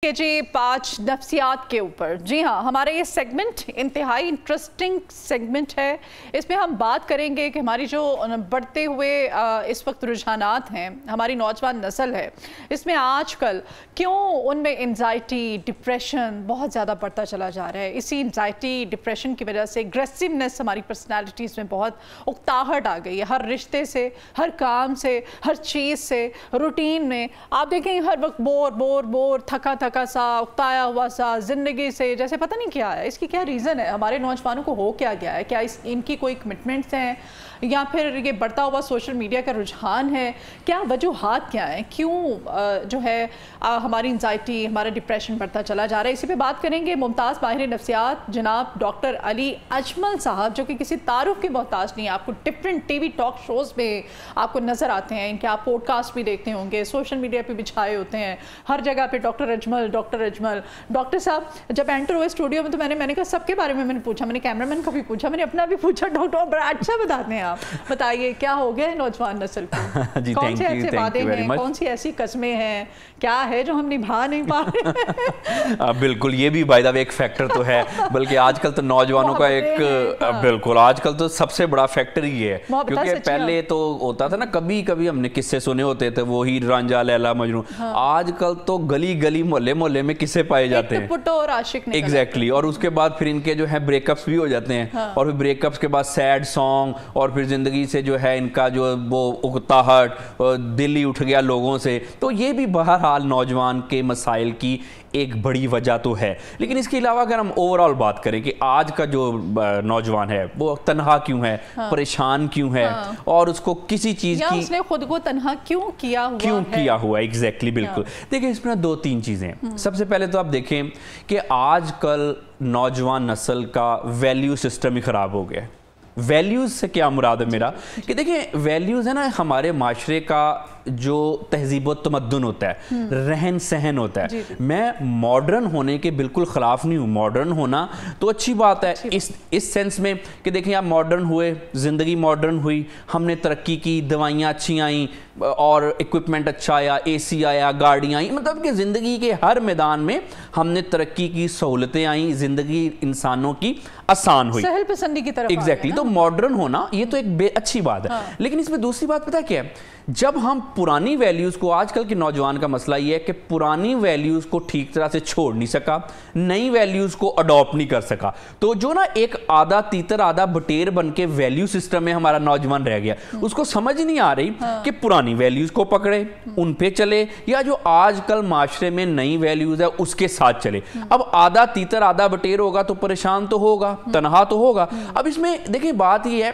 کہ جی 5 نفسیات کے اوپر جی ہاں ہمارا یہ سیگمنٹ انتہائی انٹرسٹنگ سیگمنٹ ہے. اس میں ہم بات کریں گے کہ ہماری جو بڑھتے ہوئے اس وقت رجحانات ہیں, ہماری نوجوان نسل ہے, اس میں آج کل کیوں ان میں انزائٹی ڈپریشن بہت زیادہ بڑھتا چلا جا رہا ہے. اسی انزائٹی ڈپریشن کی وجہ سے اگریسونیس ہماری پرسنالٹیز میں بہت اکتاہٹ آ گئی ہے. ہر رشتے سے, ہر کام سے, ہر چیز سے, روٹین میں آپ دیکھیں ہر وقت بور تھکا سا, اکتایا ہوا سا زندگی سے, جیسے پتہ نہیں کیا ہے. اس کی کیا ریزن ہے؟ ہمارے نوجوانوں کو ہو کیا گیا ہے؟ کیا ان کی کوئی کمٹمنٹس ہیں یا پھر یہ بڑھتا ہوا سوشل میڈیا کا رجحان ہے؟ کیا وجوہات کیا ہیں؟ کیوں جو ہے ہماری انزائٹی, ہمارا ڈپریشن بڑھتا چلا جا رہا ہے؟ اسی پہ بات کریں گے ممتاز ماہر نفسیات جناب ڈاکٹر علی اجمل صاحب, جو کہ کسی تعارف کی محتاج نہیں ہے. آپ کو different T V talk shows میں آپ کو نظر آتے ہیں, ان کے آپ پوڈ کاسٹ بھی دیکھتے ہوں گے, سوشل میڈیا پہ بھی چھائے ہوتے ہیں, ہر جگہ پہ ڈاکٹر اجمل. ڈاکٹر صاحب جب انٹر ہوئے اسٹوڈیو میں تو میں نے کہا سب کے بارے میں نے پوچھا, میں نے کیمرہ مین کو بھی پوچھا, میں نے اپنا بھی پوچھا. ڈاکٹر بڑا اچھا بتاتے ہیں آپ, بتائیے کیا ہو گیا ہے نوجوان نسل کو؟ کون سے ایسے وعدے ہیں, کون سی ایسی قسمیں ہیں, کیا ہے جو ہم نبھا نہیں پا رہے؟ بالکل, یہ بھی بائی دا وے ایک فیکٹر تو ہے, بلکہ آج کل تو نوجوانوں کا ایک بالکل آج کل تو سب سے بڑا فیکٹر ہی ہے. کیونکہ پہلے تو ہوتا تھا نا, کبھی کبھی ہم نے قصے سنے ہوتے تھے, وہی رانجھا لیلا مجنوں. آج کل تو گلی گلی محلے میں قصے پائے جاتے ہیں, ایگزیکٹلی. اور اس کے بعد پھر ان کے جو ہے بریک اپس بھی ہو جاتے ہیں, اور پھر بریک اپس کے بعد سیڈ سانگ, اور پھر زندگی سے جو ہے ان کا جو وہ اکتاہٹ, دل ہی اٹھ گیا لوگوں سے. تو یہ بھی بہرحال نوجوان کے مسائل کی ایک بڑی وجہ تو ہے. لیکن اس کے علاوہ اگر ہم اوورآل بات کریں کہ آج کا جو نوجوان ہے وہ تنہا کیوں ہے, پریشان کیوں ہے, اور اس کو کسی چیز کی اس نے خود کو تنہا کیوں کیا ہوا ہے, ایگزیکٹلی بالکل. دیکھیں اس میں 2-3 چیزیں. سب سے پہلے تو آپ دیکھیں کہ آج کل نوجوان نسل کا ویلیو سسٹم ہی خراب ہو گیا ہے. ویلیوز سے کیا مراد ہے میرا, کہ دیکھیں ویلیوز ہے نا ہمارے معاشرے کا جو تہذیب و تمدن ہوتا ہے, رہن سہن ہوتا ہے. میں ماڈرن ہونے کے بالکل خلاف نہیں ہوں, ماڈرن ہونا تو اچھی بات ہے اس سینس میں کہ دیکھیں آپ ماڈرن ہوئے, زندگی ماڈرن ہوئی, ہم نے ترقی کی, دوائیاں اچھی آئیں, اور ایکوپمنٹ اچھا آیا, اے سی آیا, گاڑیاں آئیں, مطلب کہ زندگی کے ہر میدان میں ہم نے ترقی کی, سہولتیں آئیں, زندگی انسانوں کی آسان ہوئی, سہل پسندی کی طرف. ایگزیکٹلی. تو ماڈرن ہونا یہ تو ایک اچھی بات ہے. لیکن اس میں دوسری بات پتہ کیا ہے, جب ہم پرانی ویلیوز کو, آج کل کے نوجوان کا مسئلہ یہ ہے کہ پرانی ویلیوز کو ٹھیک طرح سے چھوڑ نہیں سکا, نئی ویلیوز کو اڈاپٹ نہیں کر سکا. تو جو نا ایک آدھا تیتر آدھا بٹیر بن کے ویلیو سسٹم میں ہمارا نوجوان رہ گیا, اس کو سمجھ نہیں آ رہی کہ پرانی ویلیوز کو پکڑے, ان پہ چلے, یا جو آج کل معاشرے میں نئی ویلیوز ہے اس کے ساتھ چلے. اب آدھا تیتر آدھا بٹیر ہوگا تو پریشان تو ہوگا, تنہا تو ہوگا. اب اس میں دیکھیں بات یہ ہے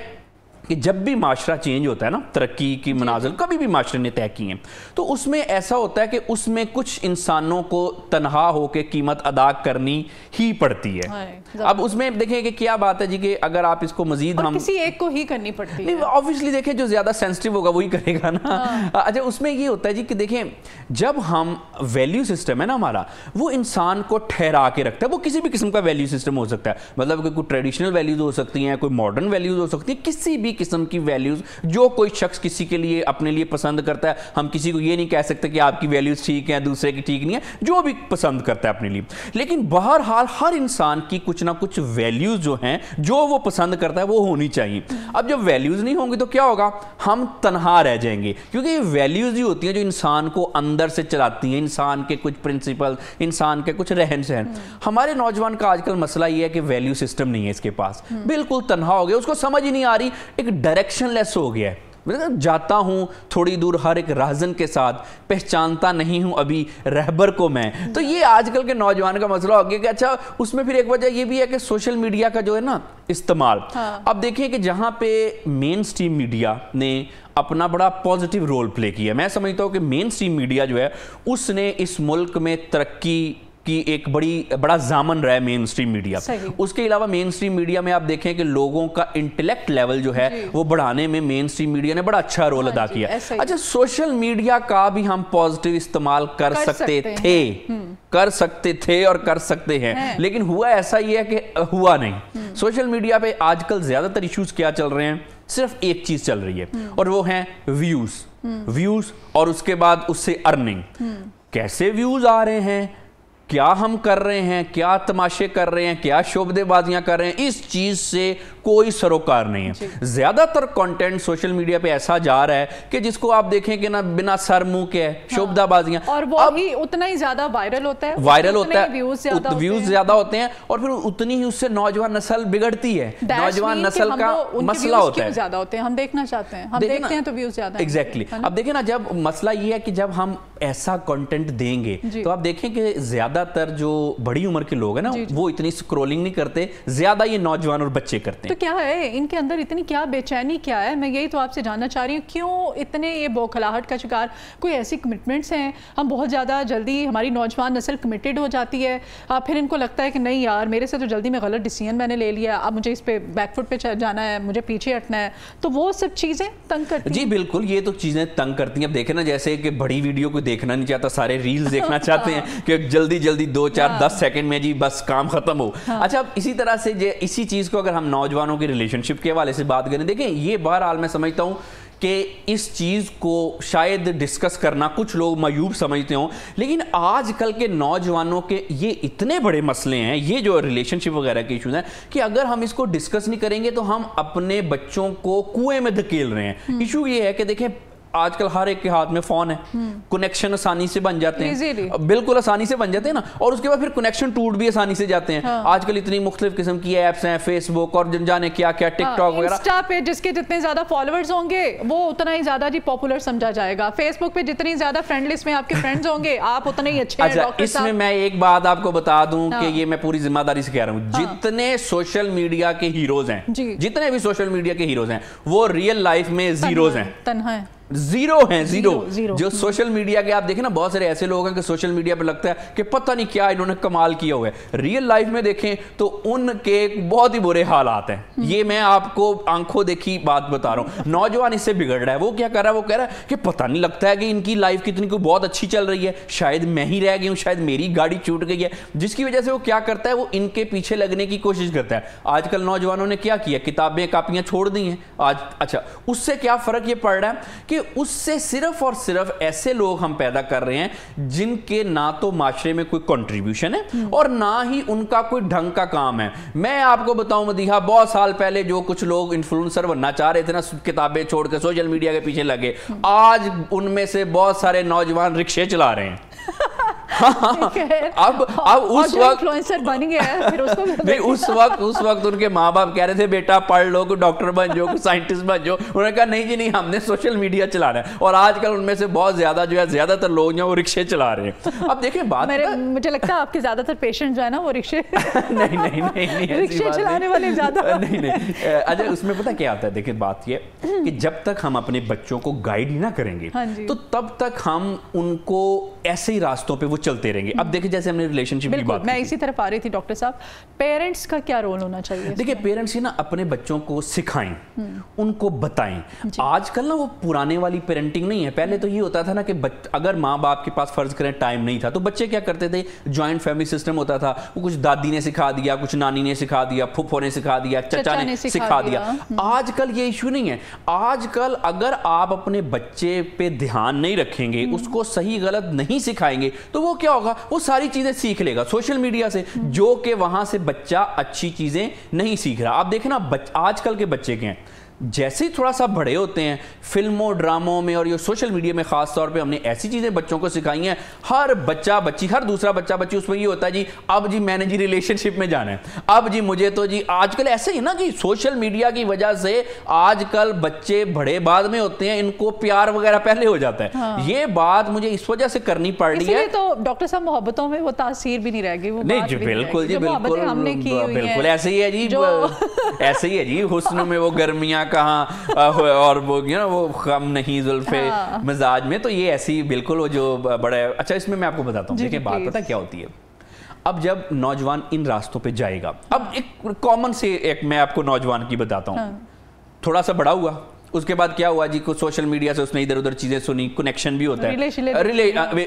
کہ جب بھی معاشرہ چینج ہوتا ہے نا, ترقی کی منازل کبھی بھی معاشرے نے طے کی ہیں, تو اس میں ایسا ہوتا ہے کہ اس میں کچھ انسانوں کو تنہا ہو کے قیمت ادا کرنی ہی پڑتی ہے. اب اس میں دیکھیں کہ کیا بات ہے جی, کہ اگر آپ اس کو مزید ہم کسی ایک کو ہی کرنی پڑتی ہے, آبویسلی دیکھیں جو زیادہ سینسٹیو ہوگا وہی کرے گا نا. اچھا, اس میں یہ ہوتا ہے جی کہ دیکھیں جب ہم ویلیو سسٹم ہے نا ہمارا, وہ انسان کو ٹھہرا کے رکھتا ہے. وہ کسی بھی قسم کا ویلیو سسٹم ہو سکتا ہے, مطلب کہ کوئی ٹریڈیشنل ویلیوز ہو سکتی ہیں, کوئی ماڈرن ویلیوز ہو سکتی ہیں, کسی بھی قسم کی ویلیوز جو کوئی شخص کسی کے لیے اپنے لیے پسند کرتا ہے. ہم کسی کو یہ نہیں کہہ سکتے کہ آپ کی ویلیوز ٹھیک ہیں, دوسرے کی ٹھیک نہیں ہے, جو بھی پسند کرتا ہے اپنے لیے. لیکن بہرحال ہر انسان کی کچھ نہ کچھ ویلیوز جو ہیں جو وہ پسند کرتا ہے وہ ہونی چاہیے. اب جب ویلیوز نہیں ہوں گی تو کیا ہوگا, ہم تنہا رہ جائیں گے, کیونکہ یہ ویلیوز ہی ہوتی ہیں جو انسان کو اندر سے چلاتی ہیں, انسان کے کچھ پرنسپل, انسان کے کچھ رہن سہن. ہمارے نوجوان کا آج کل مسئلہ یہ ہے کہ ویلیو سسٹم نہیں ہے اس کے پاس, بالکل تنہا ہو گیا, اس کو سمجھ ہی نہیں آ رہی, ایک ڈائریکشن لیس ہو گیا ہے. جاتا ہوں تھوڑی دور ہر ایک راہزن کے ساتھ, پہچانتا نہیں ہوں ابھی رہبر کو میں. تو یہ آج کل کے نوجوان کا مسئلہ ہو گیا کہ اچھا اس میں پھر ایک وجہ یہ بھی ہے کہ سوشل میڈیا کا جو ہے نا استعمال. اب دیکھیں کہ جہاں پہ مین سٹریم میڈیا نے اپنا بڑا پازیٹیو رول پلے کیا, میں سمجھتا ہوں کہ مین سٹریم میڈیا جو ہے اس نے اس ملک میں ترقی کی ایک بڑا ضامن رہا ہے مین سٹریم میڈیا. اس کے علاوہ مین سٹریم میڈیا میں آپ دیکھیں کہ لوگوں کا انٹلیکٹ لیول جو ہے وہ بڑھانے میں مین سٹریم میڈیا نے بڑا اچھا رول ادا کیا. اچھا, سوشل میڈیا کا بھی ہم پازیٹیو استعمال کر سکتے تھے اور کر سکتے ہیں, لیکن ہوا ایسا ہی ہے کہ ہوا نہیں. سوشل میڈیا پہ آج کل زیادہ تر ایشوز کیا چل رہے ہیں, صرف ایک چیز چل رہی ہے, اور وہ ہیں ویوز, اور اس کے بعد اس سے ارننگ. کیسے ویوز آ رہے ہیں, کیا ہم کر رہے ہیں, کیا تماشے کر رہے ہیں, کیا شعبدے بازیاں کر رہے ہیں, اس چیز سے کوئی سروکار نہیں ہے. زیادہ تر کانٹینٹ سوشل میڈیا پہ ایسا جا رہا ہے کہ جس کو آپ دیکھیں کہ نا بنا سر منہ کے ہے, شعبدہ بازیاں, اور وہ ہی اتنا ہی زیادہ وائرل ہوتا ہے, ویوز زیادہ ہوتے ہیں, اور پھر اتنی ہی اس سے نوجوان نسل بگڑتی ہے. نوجوان نسل کا مسئلہ ہوتا ہے, زیادہ ہوتے ہیں, ہم دیکھنا چاہتے ہیں, ہم دیکھتے ہیں تو ویوز زیادہ ہیں. ایگزیکٹلی. اب دیکھیں نا, جب مسئلہ یہ ہے کہ جب ہم ایسا کنٹینٹ دیں گے تو آپ دیکھیں کہ زیادہ تر جو بڑی عمر کے لوگ ہیں نا وہ اتنی سکرولنگ نہیں کرتے, زیادہ یہ نوجوان اور بچے کرتے ہیں. تو کیا ہے ان کے اندر اتنی کیا بے چینی کیا ہے؟ میں یہی تو آپ سے جاننا چاہ رہی ہوں, کیوں اتنے یہ بوکھلاہٹ کا شکار؟ کوئی ایسی کمٹمنٹس ہیں, ہم بہت زیادہ جلدی ہماری نوجوان نسل کمیٹڈ ہو جاتی ہے, پھر ان کو لگتا ہے کہ نہیں یار میرے سے تو جلدی میں غلط ڈیسیژن میں نے لے لیا, اب مجھے اس پہ بیک فٹ پہ جانا ہے, مجھے پیچھے ہٹنا ہے, تو وہ سب چیزیں تنگ کرتی ہیں. جی بالکل, یہ تو چیزیں تنگ کرتی ہیں. اب دیکھیں نا, جیسے کہ بڑی ویڈیو کو دیکھنا نہیں چاہتا, سارے ریلز دیکھنا چاہتے ہیں کہ جلدی جلدی 2-4-10 سیکنڈ میں جی بس کام ختم ہو. اچھا, اب اسی طرح سے اسی چیز کو اگر ہم نوجوانوں کی ریلیشن شپ کے حوالے سے بات کریں, دیکھیں یہ بہرحال میں سمجھتا ہوں کہ اس چیز کو شاید ڈسکس کرنا کچھ لوگ معیوب سمجھتے ہوں, لیکن آج کل کے نوجوانوں کے یہ اتنے بڑے مسئلے ہیں, یہ جو ریلیشن شپ وغیرہ کے ایشوز ہیں, کہ اگر ہم اس کو ڈسکس نہیں کریں گے تو ہم اپنے بچوں کو کنویں میں دھکیل رہے ہیں. ایشو یہ ہے کہ دیکھیں آج کل ہر ایک کے ہاتھ میں فون ہے, کنیکشن آسانی سے بن جاتے ہیں, بالکل آسانی سے بن جاتے ہیں نا, اور اس کے بعد پھر کنیکشن ٹوٹ بھی آسانی سے جاتے ہیں. آج کل اتنی مختلف قسم کی ایپس ہیں, فیس بک اور جانے کیا کیا, ٹک ٹاک وغیرہ. انسٹا پہ جس کے جتنے زیادہ فالوورز ہوں گے وہ اتنا ہی زیادہ جی پاپولر سمجھا جائے گا. فیس بک پہ جتنی زیادہ فرینڈ لسٹ میں آپ کے فرینڈز ہوں گے آپ اتنے ہی اچھے ہیں. ڈاکٹر اس میں ایک بات آپ کو بتا دوں کہ یہ میں پوری ذمہ داری سے کہہ رہا ہوں, جتنے سوشل میڈیا کے ہیروز ہیں, جتنے بھی سوشل میڈیا کے ہیروز ہیں, وہ ریئل لائف میں زیروز ہیں, تنہا ہیں, زیرو ہیں, زیرو. جو سوشل میڈیا کے آپ دیکھیں نا, بہت سارے ایسے لوگ ہیں کہ سوشل میڈیا پہ لگتا ہے کہ پتہ نہیں کیا انہوں نے کمال کیا ہوا ہے, ریئل لائف میں دیکھیں تو ان کے بہت ہی برے حالات ہیں. یہ میں آپ کو آنکھوں دیکھی بات بتا رہا ہوں. نوجوان اس سے بگڑ رہا ہے, وہ کیا کر رہا ہے, وہ کہہ رہا ہے کہ پتہ نہیں لگتا ہے کہ ان کی لائف کتنی کو بہت اچھی چل رہی ہے, شاید میں ہی رہ گئی ہوں, شاید میری گاڑی چھوٹ گئی ہے, جس کی وجہ سے وہ کیا کرتا ہے, وہ ان کے پیچھے لگنے کی کوشش کرتا ہے. آج کل نوجوانوں نے کیا کیا, کتابیں کاپیاں چھوڑ دی ہیں آج. اچھا, اس سے کیا فرق یہ پڑ رہا ہے کہ اس سے صرف اور صرف ایسے لوگ ہم پیدا کر رہے ہیں جن کے نہ تو معاشرے میں کوئی کنٹریبیوشن ہے اور نہ ہی ان کا کوئی ڈھنگ کا کام ہے. میں آپ کو بتاؤں مدیحہ, بہت سال پہلے جو کچھ لوگ انفلوئنسر بننا چاہ رہے تھے نا, کتابیں چھوڑ کے سوشل میڈیا کے پیچھے لگے, آج ان میں سے بہت سارے نوجوان رکشے چلا رہے ہیں. اب اس وقت اس وقت ان کے ماں باپ کہہ رہے تھے بیٹا پڑھ لو, کوئی ڈاکٹر بن جاؤ, کوئی سائنٹسٹ بن جاؤ. انہوں نے کہا نہیں جی نہیں, ہم نے سوشل میڈیا چلانا ہے. اور آج کل ان میں سے بہت زیادہ جو ہے, زیادہ تر لوگ ہیں وہ رکشے چلا رہے ہیں. اب دیکھیں بات, مجھے لگتا ہے آپ کے زیادہ تر پیشنٹ جو ہے نا وہ رکشے نہیں رکشے چلانے والے زیادہ نہیں. اچھا, اس میں پتہ کیا آتا ہے, دیکھیں بات یہ کہ جب تک ہم اپنے بچوں کو گائیڈ ہی نہ کریں گے تو تب تک ہم ان کو ایسے ہی راستوں پہ وہ چلتے رہیں گے. اب دیکھیں جیسے ہم نے ریلیشن شپ کی بات, میں اسی طرف آ رہی تھی ڈاکٹر صاحب, پیرنٹس کا کیا رول ہونا چاہیے؟ دیکھیں پیرنٹس ہی نا اپنے بچوں کو سکھائیں, ان کو بتائیں. آج کل نا وہ پرانے والی پیرنٹنگ نہیں ہے. پہلے تو یہ ہوتا تھا نا کہ اگر ماں باپ کے پاس فرض کریں ٹائم نہیں تھا تو بچے کیا کرتے تھے, جوائنٹ فیملی سسٹم ہوتا تھا, وہ کچھ دادی نے سکھا دیا, کچھ نانی نے سکھا دیا, پھپھو نے سکھا دیا, چچا نے سکھا دیا. آج کل یہ ایشو نہیں ہے. آج کل اگر آپ اپنے بچے پہ دھیان نہیں رکھیں گے, اس کو صحیح غلط نہیں سکھائیں گے, تو وہ کیا ہوگا, وہ ساری چیزیں سیکھ لے گا سوشل میڈیا سے, جو کہ وہاں سے بچہ اچھی چیزیں نہیں سیکھ رہا. آپ دیکھیں نا آج کل کے بچے کے ہیں, جیسے ہی تھوڑا سا بڑے ہوتے ہیں فلموں ڈراموں میں اور یہ سوشل میڈیا میں خاص طور پہ ہم نے ایسی چیزیں بچوں کو سکھائی ہیں, ہر بچہ بچی, ہر دوسرا بچہ بچی اس میں یہ ہوتا ہے جی اب جی میں نے جی ریلیشن شپ میں جانا ہے, اب جی مجھے تو جی. آج کل ایسے ہی نا کہ سوشل میڈیا کی وجہ سے آج کل بچے بڑے بعد میں ہوتے ہیں, ان کو پیار وغیرہ پہلے ہو جاتا ہے. یہ بات مجھے اس وجہ سے کرنی پڑ رہی ہے. تو ڈاکٹر صاحب محبتوں میں وہ تاثیر بھی نہیں رہے گی. نہیں جی بالکل, جی بالکل بالکل ایسے ہی ہے جی, ایسے ہی ہے جی. حسن میں وہ گرمیاں کہاں اور وہ غم نہیں زلفے مزاج میں, تو یہ ایسی بالکل وہ جو بڑا. اچھا, اس میں آپ کو بتاتا ہوں, دیکھیں بات پتہ کیا ہوتی ہے. اب جب نوجوان ان راستوں پہ جائے گا, اب ایک کامن سے ایک میں آپ کو نوجوان کی بتاتا ہوں, تھوڑا سا بڑا ہوا, اس کے بعد کیا ہوا جی, کو سوشل میڈیا سے اس نے ادھر ادھر چیزیں سنی, کنیکشن بھی ہوتا ہے,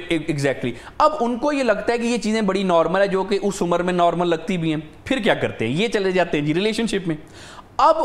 ایگزیکٹلی. اب ان کو یہ لگتا ہے کہ یہ چیزیں بڑی نارمل ہے, جو کہ اس عمر میں نارمل لگتی بھی ہیں. پھر کیا کرتے ہیں, یہ چلے جاتے ہیں جی ریلیشن شپ میں. اب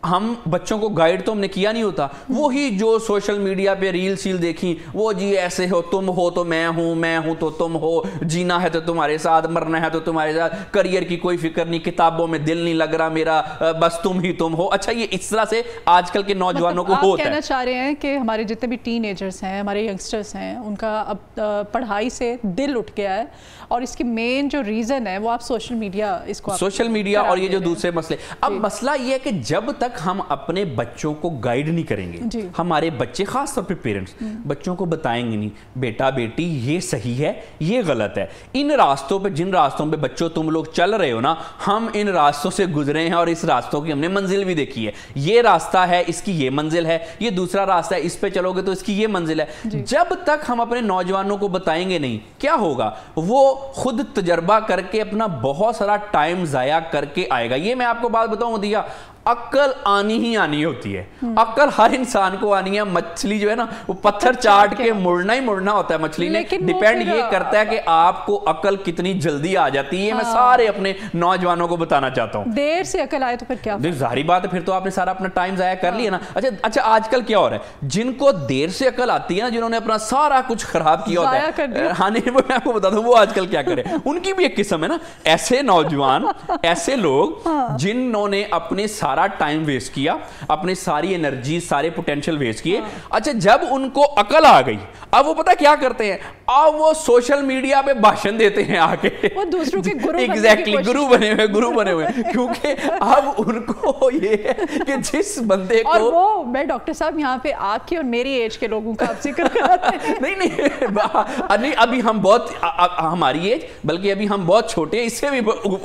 ہم بچوں کو گائیڈ تو ہم نے کیا نہیں ہوتا, وہی جو سوشل میڈیا پہ ریل سیل دیکھی, وہ جی ایسے ہو تم ہو تو میں ہوں تو تم ہو, جینا ہے تو تمہارے ساتھ, مرنا ہے تو تمہارے ساتھ, کریئر کی کوئی فکر نہیں, کتابوں میں دل نہیں لگ رہا میرا, بس تم ہی تم ہو. اچھا یہ اس طرح سے آج کل کے نوجوانوں کو ہوتا ہے. آپ کہنا چاہ رہے ہیں کہ ہمارے جتنے بھی ٹین ایجرز ہیں, ہمارے ینگسٹرز ہیں, ان کا اب پڑھائی سے دل اٹھ گیا ہے, اور اس کی مین جو ریزن ہے وہ آپ سوشل میڈیا, اس کو سوشل میڈیا اور یہ جو دوسرے مسئلے. اب مسئلہ یہ ہے کہ جب تک ہم اپنے بچوں کو گائیڈ نہیں کریں گے, ہمارے بچے خاص طور پہ پیرنٹس بچوں کو بتائیں گے نہیں بیٹا بیٹی یہ صحیح ہے یہ غلط ہے, ان راستوں پہ جن راستوں پہ بچوں تم لوگ چل رہے ہو نا, ہم ان راستوں سے گزرے ہیں اور اس راستوں کی ہم نے منزل بھی دیکھی ہے, یہ راستہ ہے اس کی یہ منزل ہے, یہ دوسرا راستہ ہے اس پہ چلو گے تو اس کی یہ منزل ہے. جب تک ہم اپنے نوجوانوں کو بتائیں گے نہیں, کیا ہوگا, وہ خود تجربہ کر کے اپنا بہت سارا ٹائم ضائع کر کے آئے گا. یہ میں آپ کو بات بتاؤں دیا, عقل آنی ہی آنی ہوتی ہے, عقل ہر انسان کو آنی ہے. مچھلی جو ہے نا وہ پتھر چاٹ کے مڑنا ہی مڑنا ہوتا ہے مچھلی نے, ڈیپینڈ یہ کرتا ہے کہ آپ کو عقل کتنی جلدی آ جاتی ہے. میں سارے اپنے نوجوانوں کو بتانا چاہتا ہوں. دیر سے عقل آئے تو پھر کیا, ظاہری بات ہے پھر تو آپ نے سارا اپنا ٹائم ضائع کر لیا نا. اچھا آج کل کیا ہو رہا ہے, جن کو دیر سے عقل آتی ہے نا, جنہوں نے اپنا سارا کچھ خراب کیا ہوتا ہے, ہاں نہیں میں آپ کو بتا دوں وہ آج کل کیا کرے, ان کی بھی ایک قسم ہے نا, ایسے نوجوان ایسے لوگ جنہوں نے اپنے سارا ٹائم ویسٹ کیا, اپنی ساری انرجی سارے پوٹینشل ویسٹ کیے. اچھا جب ان کو عقل آ گئی, اب وہ پتہ کیا کرتے ہیں, اب وہ سوشل میڈیا پہ بھاشن دیتے ہیں آ کے, وہ دوسروں کے گرو ایگزیکٹلی گرو بنے ہوئے کیونکہ اب ان کو یہ ہے کہ جس بندے کو, اور وہ میں ڈاکٹر صاحب یہاں پہ آپ کی اور میری ایج کے لوگوں کا آپ ذکر کراتے ہیں. نہیں ابھی ہم بہت, ہماری ایج بلکہ ابھی ہم بہت چھوٹے ہیں, اس سے بھی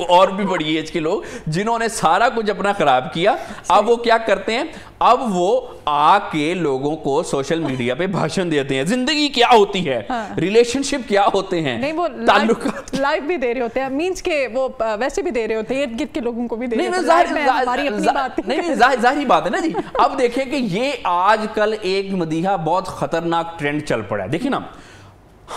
اور بھی بڑی ایج کے لوگ جنہوں نے سارا کچھ اپنا خراب کیا, اب وہ کیا کرتے ہیں, اب وہ آ کے لوگوں کو سوشل میڈیا پہ بھاشن دیتے ہیں, زندگی کیا ہوتی ہے, ریلیشن شپ کیا ہوتے ہیں, تعلقات لائف بھی دے رہے ہوتے ہیں, مینس کہ وہ ویسے بھی دے رہے ہوتے ہیں, ارد گرد کے لوگوں کو بھی دے رہے ہوتے ہیں. ظاہری بات ہے نا جی. اب دیکھیں کہ یہ آج کل ایک مدیحہ بہت خطرناک ٹرینڈ چل پڑا ہے. دیکھیں نا,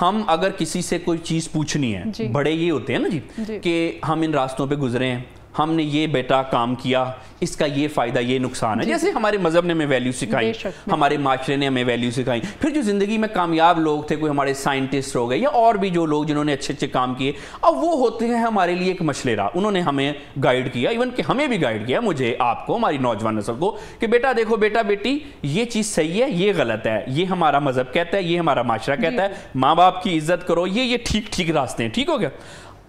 ہم اگر کسی سے کوئی چیز پوچھنی ہے, بڑے یہ ہوتے ہیں نا جی کہ ہم ان راستوں پہ گزرے ہیں, ہم نے یہ بیٹا کام کیا, اس کا یہ فائدہ یہ نقصان ہے. جیسے ہمارے مذہب نے ہمیں ویلیو سکھائی, ہمارے معاشرے نے ہمیں ویلیو سکھائی. پھر جو زندگی میں کامیاب لوگ تھے, کوئی ہمارے سائنٹسٹ ہو گئے یا اور بھی جو لوگ جنہوں نے اچھے اچھے کام کیے, اب وہ ہوتے ہیں ہمارے لیے ایک مشعل راہ. انہوں نے ہمیں گائیڈ کیا, ایون کہ ہمیں بھی گائیڈ کیا, مجھے آپ کو, ہماری نوجوان نسل کو, کہ بیٹا دیکھو بیٹا بیٹی یہ چیز صحیح ہے یہ غلط ہے, یہ ہمارا مذہب کہتا ہے, یہ ہمارا معاشرہ کہتا ہے, ماں باپ کی عزت کرو, یہ ٹھیک راستے ہیں. ٹھیک ہو گیا.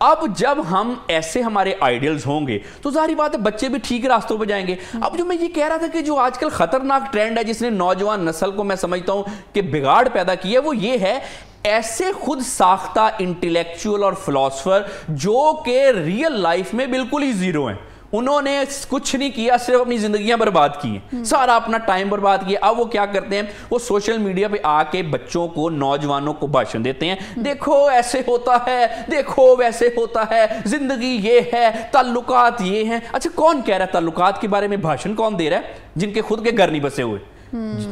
اب جب ہم ایسے ہمارے آئیڈیلز ہوں گے تو ظاہری بات ہے بچے بھی ٹھیک راستوں پہ جائیں گے. اب جو میں یہ کہہ رہا تھا کہ جو آج کل خطرناک ٹرینڈ ہے جس نے نوجوان نسل کو میں سمجھتا ہوں کہ بگاڑ پیدا کی ہے, وہ یہ ہے ایسے خود ساختہ انٹیلیکچوئل اور فلاسفر جو کہ ریئل لائف میں بالکل ہی زیرو ہیں. انہوں نے کچھ نہیں کیا, صرف اپنی زندگیاں برباد کی ہیں, سارا اپنا ٹائم برباد کیا. اب وہ کیا کرتے ہیں, وہ سوشل میڈیا پہ آ کے بچوں کو, نوجوانوں کو بھاشن دیتے ہیں, دیکھو ایسے ہوتا ہے, دیکھو ویسے ہوتا ہے, زندگی یہ ہے, تعلقات یہ ہیں. اچھا کون کہہ رہا ہے تعلقات کے بارے میں بھاشن, کون دے رہا ہے, جن کے خود کے گھر نہیں بسے ہوئے.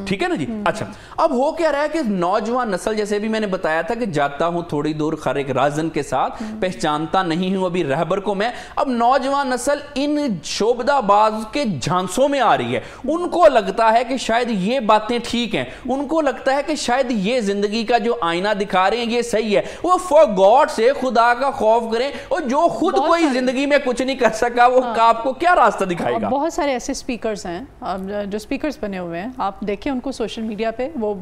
ٹھیک ہے نا جی. اچھا اب ہو کیا رہا ہے کہ نوجوان نسل, جیسے بھی میں نے بتایا تھا کہ جاتا ہوں تھوڑی دور خر ایک رازن کے ساتھ, پہچانتا نہیں ہوں ابھی رہبر کو میں. اب نوجوان نسل ان شعبدہ باز کے جھانسوں میں آ رہی ہے. ان کو لگتا ہے کہ شاید یہ باتیں ٹھیک ہیں, ان کو لگتا ہے کہ شاید یہ زندگی کا جو آئینہ دکھا رہے ہیں یہ صحیح ہے. وہ فار گاڈ سے خدا کا خوف کریں, اور جو خود کوئی زندگی میں کچھ نہیں کر سکا وہ آپ کو کیا راستہ دکھائے گا. بہت سارے ایسے سپیکرز ہیں جو سپیکرز بنے ہوئے ہیں, آپ دیکھیں ان کو سوشل میڈیا پہ, وہ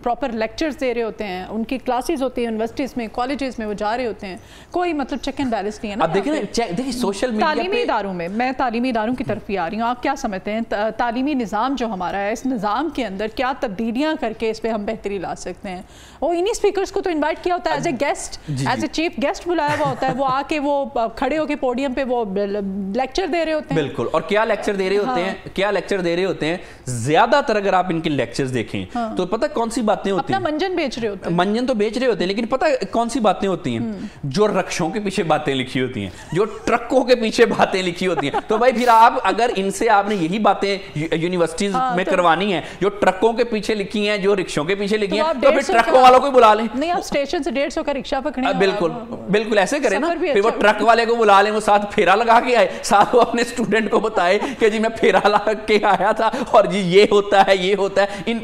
پراپر لیکچرز دے رہے ہوتے ہیں, ان کی کلاسز ہوتی ہیں یونیورسٹیز میں, کالجز میں وہ جا رہے ہوتے ہیں, کوئی مطلب چیک اینڈ بیلنس نہیں ہے نا. اب دیکھیں سوشل میڈیا تعلیمی اداروں میں, میں تعلیمی اداروں کی طرف ہی آ رہی ہوں, آپ کیا سمجھتے ہیں تعلیمی نظام جو ہمارا ہے, اس نظام کے اندر کیا تبدیلیاں کر کے اس پہ ہم بہتری لا سکتے ہیں؟ وہ انہی سپیکرز کو تو انوائٹ کیا ہوتا ہے as a guest, as a chief guest بلایا ہوا ہوتا ہے, وہ آ کے وہ کھڑے ہو کے پوڈیم پہ وہ لیکچر دے رہے ہوتے ہیں. بالکل. اور کیا لیکچر دے رہے ہوتے ہیں, کیا لیکچر دے رہے ہوتے ہیں, زیادہ تر اگر اگر آپ ان کے لیکچرز دیکھیں تو پتہ کون سی باتیں ہوتی ہیں, منجن بیچ رہے ہوتے ہیں, منجن تو بیچ رہے ہوتے ہیں, لیکن پتہ کون سی باتیں ہوتی ہیں, جو رکشوں کے پیچھے باتیں لکھی ہوتی ہیں, جو ٹرکوں کے پیچھے باتیں لکھی ہوتی ہیں. تو بھائی پھر آپ اگر ان سے آپ نے یہی باتیں یونیورسٹیز میں کروانی ہیں جو ٹرکوں کے پیچھے لکھی ہیں, جو رکشوں کے پیچھے لکھی ہیں, تو پھر ٹرکوں والوں کو بلا لیں. نہیں, آپ اسٹیشن سے 150 کا رکشہ پکڑیں. بالکل ایسے کریں نا, پھر وہ ٹرک والے کو بلا لیں, وہ ساتھ پھیرا لگا کے آئے, ساتھ وہ اپنے اسٹوڈنٹ کو بتائے کہ جی میں پھیرا لگا کے آیا تھا اور جی یہ ہوتا ہے یہ ہوتا ہے.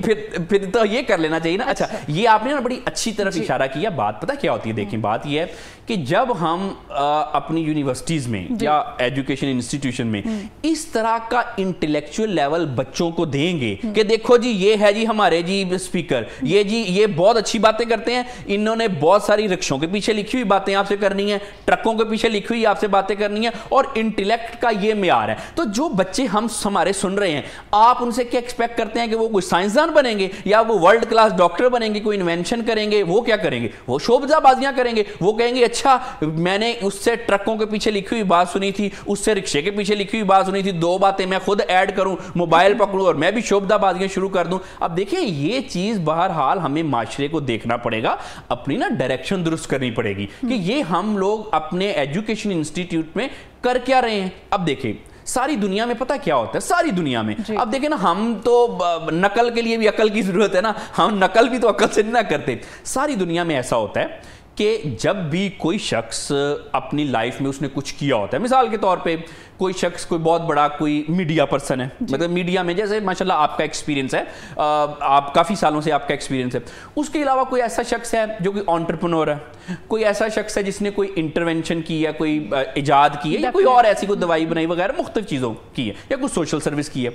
پھر تو یہ کر لینا چاہیے نا. اچھا, یہ آپ نے نا بڑی اچھی طرف اشارہ کیا. بات پتہ کیا ہوتی ہے, دیکھیں بات یہ ہے کہ جب ہم اپنی یونیورسٹیز میں یا ایجوکیشن انسٹیٹیوشن میں اس طرح کا انٹلیکچوئل لیول بچوں کو دیں گے کہ دیکھو جی یہ ہے جی ہمارے جی اسپیکر, یہ جی یہ بہت اچھی باتیں کرتے ہیں, انہوں نے بہت ساری رکشوں کے پیچھے لکھی ہوئی باتیں آپ سے کرنی ہیں, ٹرکوں کے پیچھے لکھی ہوئی آپ سے باتیں کرنی ہیں, اور انٹلیکٹ کا یہ معیار ہے. تو جو بچے ہمارے سن رہے ہیں, آپ ان سے کیا ایکسپیکٹ کرتے ہیں کہ وہ کوئی سائنسدان بنیں گے یا وہ ورلڈ کلاس ڈاکٹر بنیں گے, کوئی انوینشن کریں گے؟ وہ کیا کریں گے؟ وہ شوبزہ بازیاں کریں گے. وہ کہیں گے اچھا میں نے اس سے ٹرکوں کے پیچھے لکھی ہوئی بات سنی تھی, اس سے رکشے کے پیچھے لکھی ہوئی بات سنی تھی, دو باتیں میں خود ایڈ کروں, موبائل پکڑوں اور میں بھی شوبزہ بازیاں شروع کر دوں. اب دیکھیں یہ چیز بہرحال ہمیں معاشرے کو دیکھنا پڑے گا, اپنی نا ڈائریکشن درست کرنی پڑے گی کہ یہ ہم لوگ اپنے ایجوکیشن انسٹیٹیوٹ میں کر کیا رہے ہیں. اب دیکھیں ساری دنیا میں پتہ کیا ہوتا ہے, ساری دنیا میں اب دیکھیں نا, ہم تو نقل کے لیے بھی عقل کی ضرورت ہے نا, ہم نقل بھی تو عقل سے نہ کرتے. ساری دنیا میں ایسا ہوتا ہے کہ جب بھی کوئی شخص اپنی لائف میں اس نے کچھ کیا ہوتا ہے, مثال کے طور پہ کوئی شخص کوئی بہت بڑا کوئی میڈیا پرسن ہے, مطلب میڈیا میں جیسے ماشاءاللہ آپ کا ایکسپیرینس ہے, آپ کافی سالوں سے آپ کا ایکسپیرینس ہے. اس کے علاوہ کوئی ایسا شخص ہے جو کوئی انٹرپرنور ہے, کوئی ایسا شخص ہے جس نے کوئی انٹرونشن کی ہے, کوئی ایجاد کی ہے, یا کوئی اور ایسی کوئی دوائی بنائی وغیرہ مختلف چیزوں کی ہے, یا کوئی سوشل سروس کی ہے.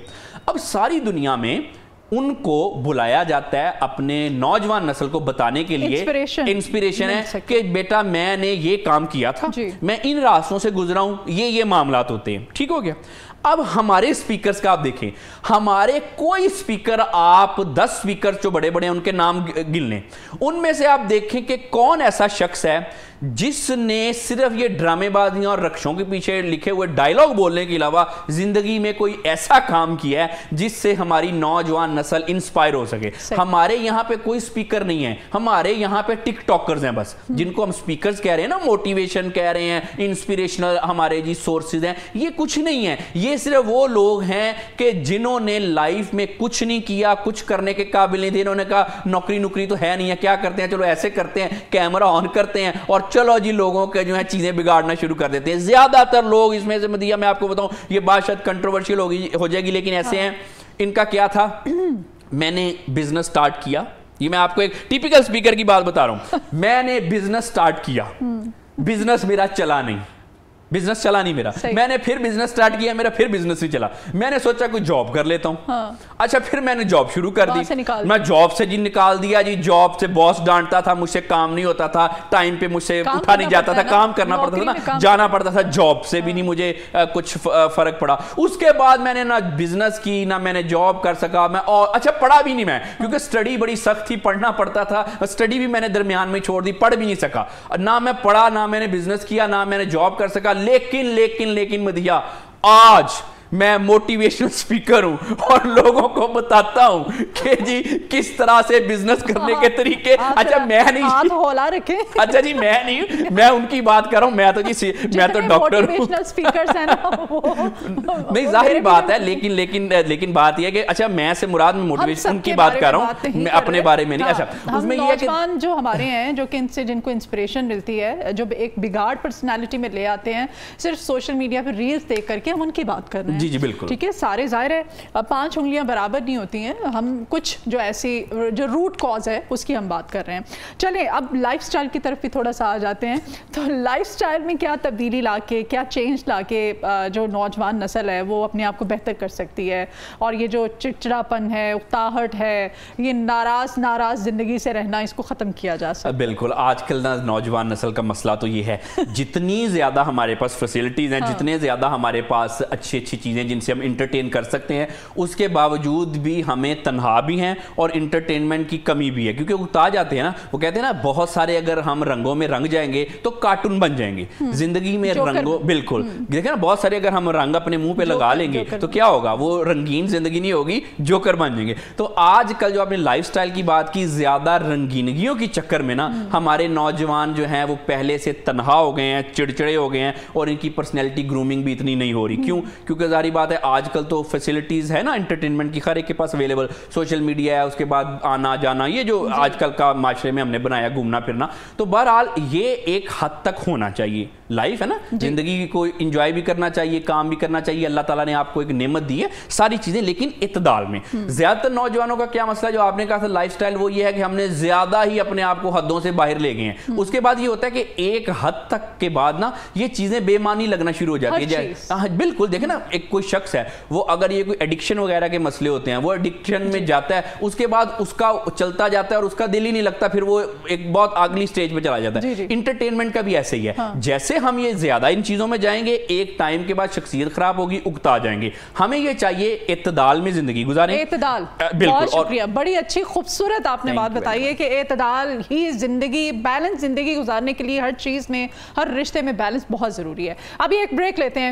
اب ساری دنیا میں ان کو بلایا جاتا ہے اپنے نوجوان نسل کو بتانے کے لیے, انسپیریشن ہے کہ بیٹا میں نے یہ کام کیا تھا, میں ان راستوں سے گزرا ہوں, یہ معاملات ہوتے ہیں. ٹھیک ہو گیا. اب ہمارے سپیکرز کا آپ دیکھیں, ہمارے کوئی سپیکر, آپ 10 سپیکر جو بڑے بڑے ہیں ان کے نام گن لیں, ان میں سے آپ دیکھیں کہ کون ایسا شخص ہے جس نے صرف یہ ڈرامے بازیاں اور رکشوں کے پیچھے لکھے ہوئے ڈائیلاگ بولنے کے علاوہ زندگی میں کوئی ایسا کام کیا ہے جس سے ہماری نوجوان نسل انسپائر ہو سکے. ہمارے یہاں پہ کوئی سپیکر نہیں ہے, ہمارے یہاں پہ ٹک ٹاکرز ہیں بس, جن کو ہم سپیکرز کہہ رہے ہیں نا, موٹیویشن کہہ رہے ہیں, انسپیریشنل ہمارے جی سورسز ہیں. یہ کچھ نہیں ہے, یہ صرف وہ لوگ ہیں کہ جنہوں نے لائف میں کچھ نہیں کیا, کچھ کرنے کے قابل نہیں تھے, انہوں نے کہا نوکری تو ہے نہیں ہے, کیا کرتے ہیں, چلو ایسے کرتے ہیں, کیمرہ آن کرتے ہیں اور چلو جی لوگوں کے جو ہیں چیزیں بگاڑنا شروع کر دیتے ہیں. زیادہ تر لوگ اس میں سے مدیہ میں آپ کو بتاؤں, یہ بات شاید کنٹروورشل ہو جائے گی, لیکن ایسے ہیں. ان کا کیا تھا, میں نے بزنس سٹارٹ کیا, یہ میں آپ کو ایک ٹیپیکل سپیکر کی بات بتا رہا ہوں, میں نے بزنس سٹارٹ کیا, بزنس میرا چلا نہیں, بزنس چلا نہیں میرا, میں نے پھر بزنس سٹارٹ کیا, میرا پھر بزنس نہیں چلا, میں نے سوچا کوئی جاب کر لیتا ہوں. اچھا پھر میں نے جاب شروع کر دی, میں جاب سے جی نکال دیا جی, جاب سے باس ڈانٹتا تھا, مجھ سے کام نہیں ہوتا تھا, ٹائم پہ مجھ سے اٹھا نہیں جاتا تھا, کام کرنا پڑتا تھا نا, جانا پڑتا تھا, جاب سے بھی نہیں مجھے کچھ فرق پڑا. اس کے بعد میں نے نہ بزنس کی نہ میں نے جاب کر سکا, میں اور اچھا پڑھا بھی نہیں میں, کیونکہ سٹڈی بڑی سخت تھی, پڑھنا پڑتا تھا, سٹڈی بھی میں نے درمیان میں چھوڑ دی, پڑھ بھی نہیں سکا, نہ میں پڑھا, نہ میں نے بزنس کیا, نہ میں نے جاب کر سکا. لیکن مدیہ آج میں موٹیویشنل سپیکر ہوں اور لوگوں کو بتاتا ہوں کہ جی کس طرح سے بزنس کرنے کے طریقے. اچھا میں نہیں, اچھا جی میں نہیں, میں ان کی بات کر رہا ہوں, میں تو جی میں تو ڈاکٹر ہوں, نہیں ظاہر بات ہے, لیکن بات یہ ہے کہ اچھا میں سے مراد میں موٹیویشن ان کی بات کر رہا ہوں, میں اپنے بارے میں نہیں. اچھا اس میں یہ ہے کہ نوجوان جو ہمارے ہیں جو کہ ان سے جن کو انسپریشن ملتی ہے, جو ایک بگاڑ پرسنالٹی میں لے آتے ہیں, صرف سوشل میڈیا پہ ریلز دیکھ کر کے ہم ان کی بات کر رہے ہیں. جی بالکل ٹھیک ہے, سارے ظاہر ہے 5 انگلیاں برابر نہیں ہوتی ہیں, ہم کچھ جو ایسی جو روٹ کاز ہے اس کی ہم بات کر رہے ہیں. چلیں اب لائف سٹائل کی طرف بھی تھوڑا سا آ جاتے ہیں. تو لائف سٹائل میں کیا تبدیلی لا کے, کیا چینج لا کے جو نوجوان نسل ہے وہ اپنے آپ کو بہتر کر سکتی ہے, اور یہ جو چڑچڑاپن ہے, اکتاہٹ ہے, یہ ناراض زندگی سے رہنا, اس کو ختم کیا جا سکتا ہے. بالکل, آج کل نوجوان نسل کا مسئلہ تو یہ ہے, جتنی زیادہ ہمارے پاس فیسلٹیز ہیں, جتنے زیادہ ہمارے پاس اچھی چیزیں جن سے ہم انٹرٹین کر سکتے ہیں، اس کے باوجود بھی ہمیں تنہا بھی ہیں اور انٹرٹینمنٹ کی کمی بھی ہے، کیونکہ اکتا جاتے ہیں نا، وہ کہتے ہیں نا بہت سارے اگر ہم رنگوں میں رنگ جائیں گے تو کارٹون بن جائیں گے زندگی میں رنگوں، بالکل دیکھیں نا بہت سارے اگر ہم رنگ اپنے منہ پہ لگا لیں گے تو کیا ہوگا، وہ رنگین زندگی نہیں ہوگی، جوکر بن جائیں گے۔ تو آج کل جو آپ نے لائف سٹائل کی بات کی، زیادہ رنگینگیوں کی چکر میں نا ہمارے نوجوان جو ہیں وہ پہلے سے تنہا ہو گئے ہیں، چڑچڑے ہو گئے ہیں، اور ان کی پرسنالٹی گرومنگ بھی اتنی نہیں ہو رہی۔ کیوں؟ کیونکہ ظاہری بات ہے آج کل تو فیسلٹیز ہے نا انٹرٹینمنٹ کی، ہر ایک کے پاس اویلیبل، سوشل میڈیا ہے، اس کے بعد آنا جانا، یہ جو آج کل کا معاشرے میں ہم نے بنایا گھومنا پھرنا، تو بہرحال یہ ایک حد تک ہونا چاہیے۔ لائف ہے نا، زندگی کو انجوائے بھی کرنا چاہیے، کام بھی کرنا چاہیے، اللہ تعالیٰ نے آپ کو ایک نعمت دی ہے، ساری چیزیں لیکن اعتدال میں۔ زیادہ تر نوجوانوں کا کیا مسئلہ جو آپ نے کہا تھا لائف سٹائل، وہ یہ ہے کہ ہم نے زیادہ ہی اپنے آپ کو حدوں سے باہر لے گئے ہیں۔ اس کے بعد یہ ہوتا ہے کہ ایک حد تک کے بعد نا یہ چیزیں بے معنی لگنا شروع ہو جاتی ہے۔ بالکل دیکھیں نا، ایک کوئی شخص ہے وہ اگر یہ کوئی ایڈکشن وغیرہ کے مسئلے ہوتے ہیں، وہ ایڈکشن میں جاتا ہے، اس کے بعد اس کا چلتا جاتا ہے اور اس کا دل ہی نہیں لگتا، پھر وہ ایک بہت اگلی سٹیج پہ چلا جاتا ہے۔ انٹرٹینمنٹ کا بھی ایسے ہی ہے، جیسے ہم یہ زیادہ ان چیزوں میں جائیں گے ایک ٹائم کے بعد شخصیت خراب ہوگی، اکتا جائیں گے۔ ہمیں یہ چاہیے اعتدال میں زندگی گزاریں۔ اعتدال، بالکل، بہت شکریہ، بڑی اچھی خوبصورت آپ نے بات بتائی ہے کہ اعتدال ہی زندگی، بیلنس زندگی گزارنے کے لیے ہر چیز میں، ہر رشتے میں بیلنس بہت ضروری ہے۔ ابھی ایک بریک لیتے ہیں۔